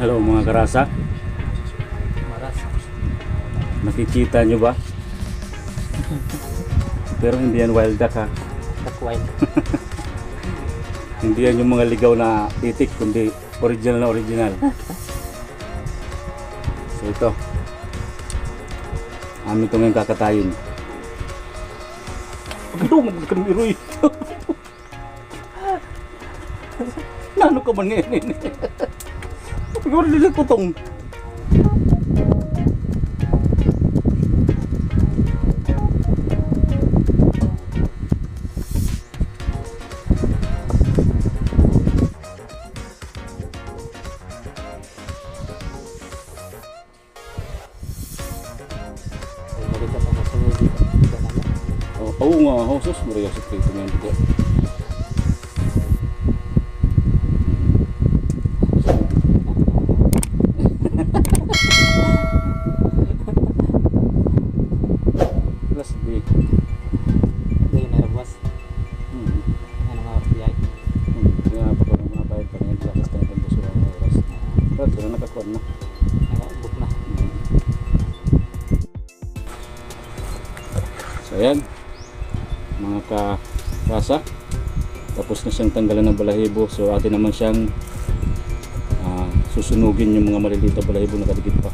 Hello mga karasa, Maras. nakikita nyo ba? Pero hindi yan wild duck ha. Duck wild. Hindi yan yung mga ligaw na itik, kundi original na original. So ito, amin ito ngayon kakatayin. Ito, magkamiroy. Nano ka man ngayon ini? Siguro lilit ko tong. Balik ka sa sunod dito. Oo nga, hosos, Maria sa prito ngayon dito. Plus B. Hindi nervous. Ano nga RPI? Kaya pa ko ng mga bayad pa rin, lakas tayo ng buso ng oras. Pero ito na nakakuan na. Book na. So ayan, mga karasa, tapos na siyang tanggalan ng balahibo. So atin naman siyang susunugin yung mga maliliit na balahibo na kadikit pa.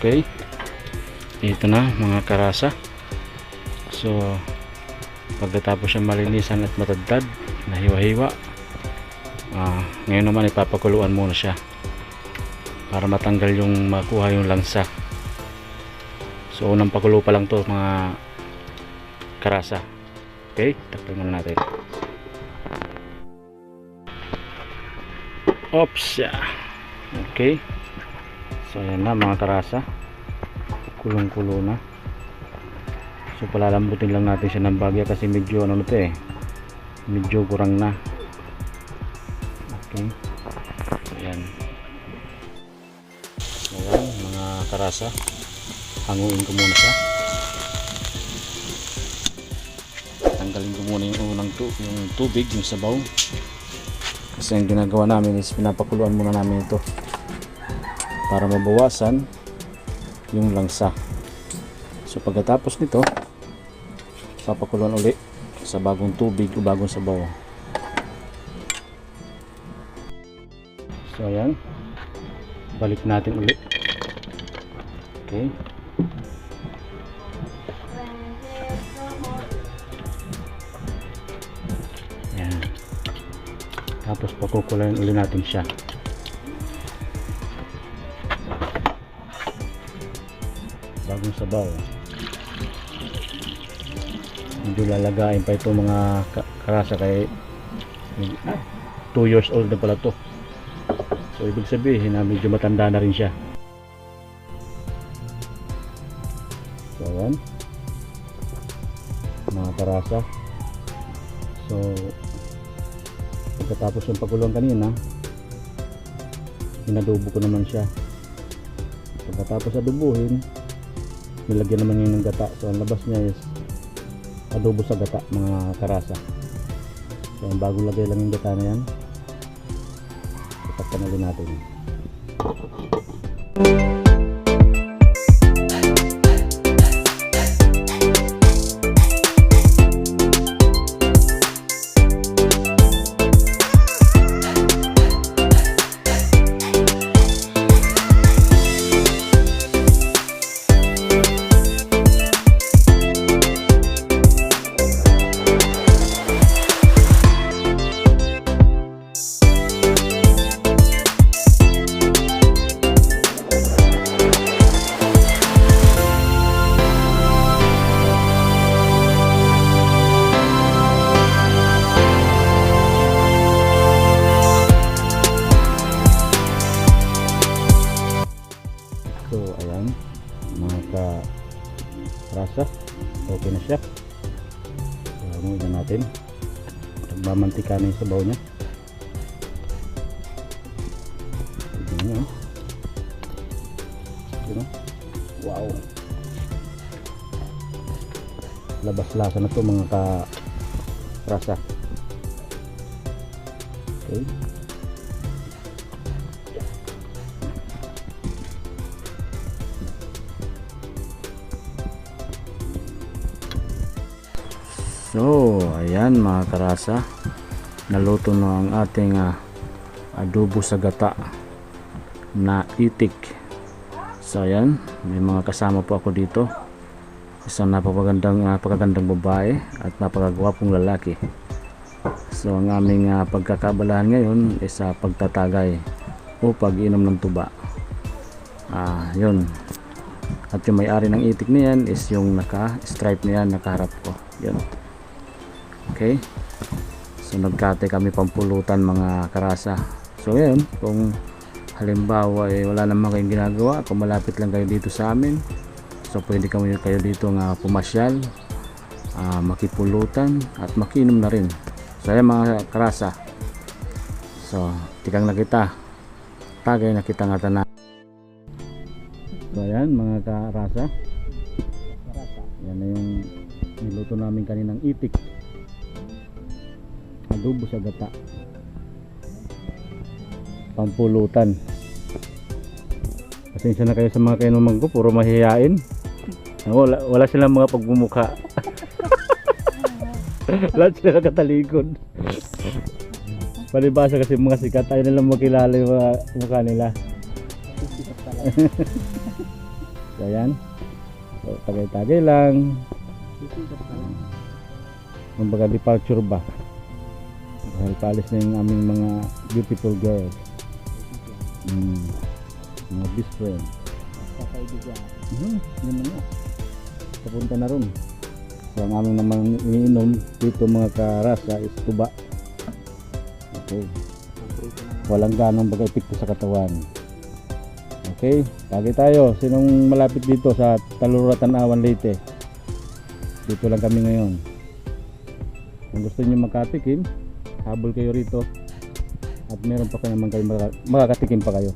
Okay, ito na mga karasa. So pagkatapos siya malinisan at matadtad, nahiwa-hiwa, ngayon naman ipapakuluan muna siya para matanggal yung makuha yung langsa. So unang pakulo pa lang to mga karasa. Okay, takpan muna natin. Oops, yeah. Okay, so ayan na mga karasa, kulong-kulo na. So palalambutin lang natin siya ng bagya kasi medyo ano to medyo kurang na. Okay, so ayan. So ayan mga karasa, hanguin ko muna siya. Tanggalin ko muna yung unang yung tubig, yung sabaw. Kasi ang ginagawa namin is pinapakuluan muna namin ito para mabawasan yung langsa. So pagkatapos nito, papakuluan uli sa bagong tubig o bagong sabaw. So ayan, balik natin uli. Okay. Ayan. Tapos pakukulayan uli natin siya. Bagong sabaw. Hindi lalagain pa ito mga karasa kay 2 years old na pala to. So ibig sabihin na medyo matanda na rin siya. So ayan, mga karasa. So pagkatapos yung pagkulong kanina, inadobo ko naman siya. Pagkatapos adobuhin, nilagyan naman yung ng gata. So ang labas niya is adobo sa gata, mga karasa. So ang bagong lagay lang yung gata na yan, itakpan ulit natin. So ayan, mga karasa, okay na siya. So ano natin, nagmamantika na yung sabaw niya. Tignan niyo, wow, labas lasa na to mga karasa. Okay. So ayan mga karasa, naluto na ang ating adobo sa gata na itik. So ayan, may mga kasama po ako dito, isang napakagandang babae at napakagwapong lalaki. So ang aming pagkakabalahan ngayon is pagtatagay o pag-inom ng tuba. Yun. At yung may-ari ng itik na yan is yung naka-stripe na yan, nakaharap ko. Yun. Okay, so nagkate kami pampulutan mga karasa. So ngayon, kung halimbawa wala naman kayong ginagawa, kung malapit lang kayo dito sa amin, so pwede kayo dito pumasyal, makipulutan at makinom na rin. So ayan mga karasa, so tikang na kita, tagay na kita nga tanan. So ayan mga karasa, yan na yung niluto namin kaninang itik, adobo sa gata, pampulutan. Pasensya na kayo sa mga kainuman ko, puro mahihain. Wala silang mga pagmumukha. Lahat sila katalikod. Palibasa kasi mga sikat, tayo nilang makilala yung mga mukha nila. So ayan, so tagay-tagay lang. Kumbaga departure ba, dahil paalis na yung aming mga beautiful girls, mga best friend, yun na nga, papunta na ron. So ang aming naman iniinom dito mga karasa is tuba. Okay, walang ganong bagay epekto sa katawan. Okay, tagay tayo. Sinong malapit dito sa Taluratan, Awan, Leyte? Dito lang kami ngayon. Kung gusto niyo makatikim, habol kayo rito at meron pa kayo makakatikim pa kayo.